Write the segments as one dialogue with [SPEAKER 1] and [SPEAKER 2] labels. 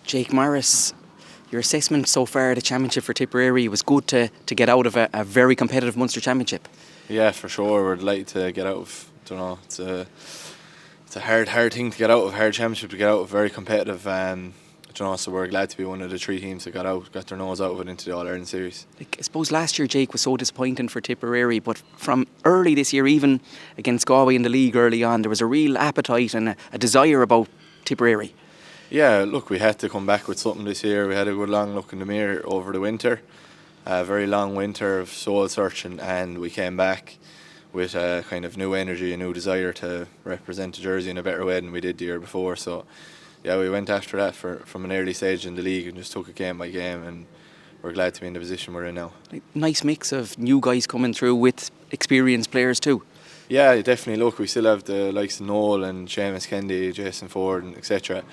[SPEAKER 1] Jake Morris, your assessment so far of the championship for Tipperary was good to get out of a very competitive Munster championship.
[SPEAKER 2] Yeah, for sure. We're delighted to get out of. It's a hard thing to get out of, hard championship to get out of, very competitive. So we're glad to be one of the 3 teams that got their nose out of it into the All-Ireland series.
[SPEAKER 1] I suppose last year, Jake, was so disappointing for Tipperary, but from early this year, even against Galway in the league early on, there was a real appetite and a desire about Tipperary.
[SPEAKER 2] Yeah, look, we had to come back with something this year. We had a good long look in the mirror over the winter, a very long winter of soul searching, and we came back with a kind of new energy, a new desire to represent the jersey in a better way than we did the year before. So yeah, we went after that from an early stage in the league and just took it game by game, and we're glad to be in the position we're in now.
[SPEAKER 1] Nice mix of new guys coming through with experienced players too.
[SPEAKER 2] Yeah, definitely. Look, we still have the likes of Noel and Seamus Kennedy, Jason Ford, and etc.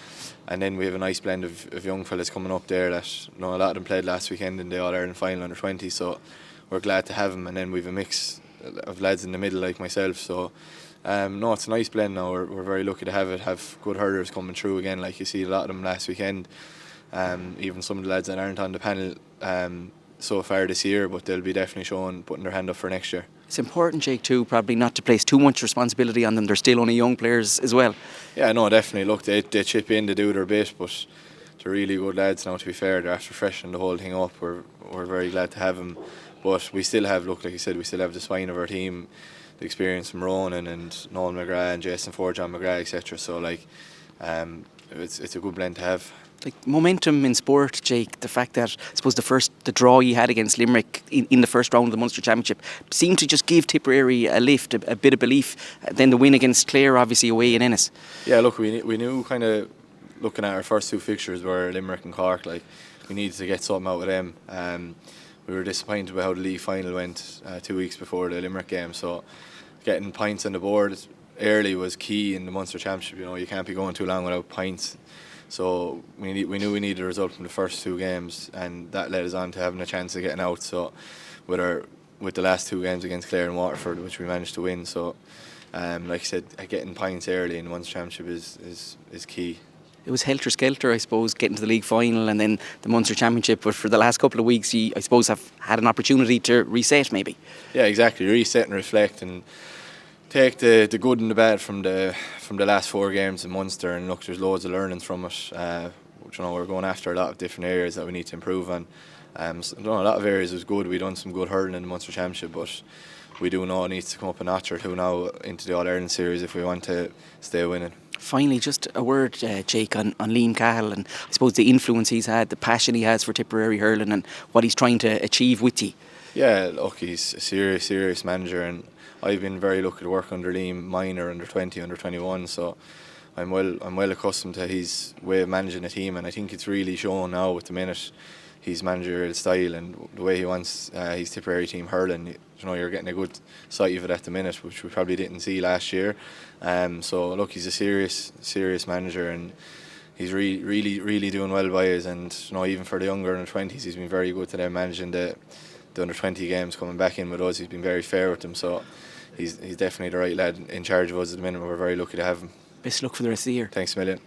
[SPEAKER 2] And then we have a nice blend of young fellas coming up there that a lot of them played last weekend in the All-Ireland final under 20, so we're glad to have them. And then we have a mix of lads in the middle like myself, so it's a nice blend now. We're very lucky to have good hurlers coming through again, like you see a lot of them last weekend. Even some of the lads that aren't on the panel so far this year, but they'll be definitely putting their hand up for next year.
[SPEAKER 1] It's important, Jake, too, probably not to place too much responsibility on them. They're still only young players as well.
[SPEAKER 2] Yeah, no, definitely. Look, they chip in, they do their bit, but they're really good lads now, to be fair. They're after freshening the whole thing up. We're very glad to have them. But we still have, like you said, we still have the spine of our team, the experience from Ronan and Noel McGrath and Jason Ford, John McGrath, etc. So, it's a good blend to have.
[SPEAKER 1] Momentum in sport, Jake, the fact that I suppose the draw you had against Limerick in the first round of the Munster Championship seemed to just give Tipperary a lift, a bit of belief. Then the win against Clare, obviously away in Ennis. Yeah,
[SPEAKER 2] look, we knew kind of looking at our first 2 fixtures were Limerick and Cork, we needed to get something out of them. We were disappointed with how the league final went 2 weeks before the Limerick game, so getting points on the board early was key in the Munster Championship. You can't be going too long without points. So we knew we needed a result from the first 2 games, and that led us on to having a chance of getting out. So with the last 2 games against Clare and Waterford, which we managed to win. So like I said, getting points early in the Munster Championship is key.
[SPEAKER 1] It was helter-skelter, I suppose, getting to the league final and then the Munster Championship. But for the last couple of weeks, you, I suppose, have had an opportunity to reset, maybe.
[SPEAKER 2] Yeah, exactly. Reset and reflect and take the good and the bad from the last 4 games in Munster, and look, there's loads of learnings from it. We're going after a lot of different areas that we need to improve on. A lot of areas was good. We done some good hurling in the Munster Championship, but we do know it needs to come up a notch or 2 now into the All-Ireland series if we want to stay winning.
[SPEAKER 1] Finally, just a word, Jake, on Liam Cahill and I suppose the influence he's had, the passion he has for Tipperary hurling and what he's trying to achieve with you.
[SPEAKER 2] Yeah, look, he's a serious manager, and I've been very lucky to work under Liam minor, under 20, under 21, so I'm well accustomed to his way of managing a team, and I think it's really shown now with the minute his managerial style and the way he wants his Tipperary team hurling. You're getting a good sight of it at the minute, which we probably didn't see last year. So look, he's a serious manager, and he's really doing well by us. And even for the younger under 20s, he's been very good to them, managing the under 20 games, coming back in with us. He's been very fair with them, so he's definitely the right lad in charge of us at the minute. We're very lucky to have him.
[SPEAKER 1] Best luck for the rest of the year.
[SPEAKER 2] Thanks a million.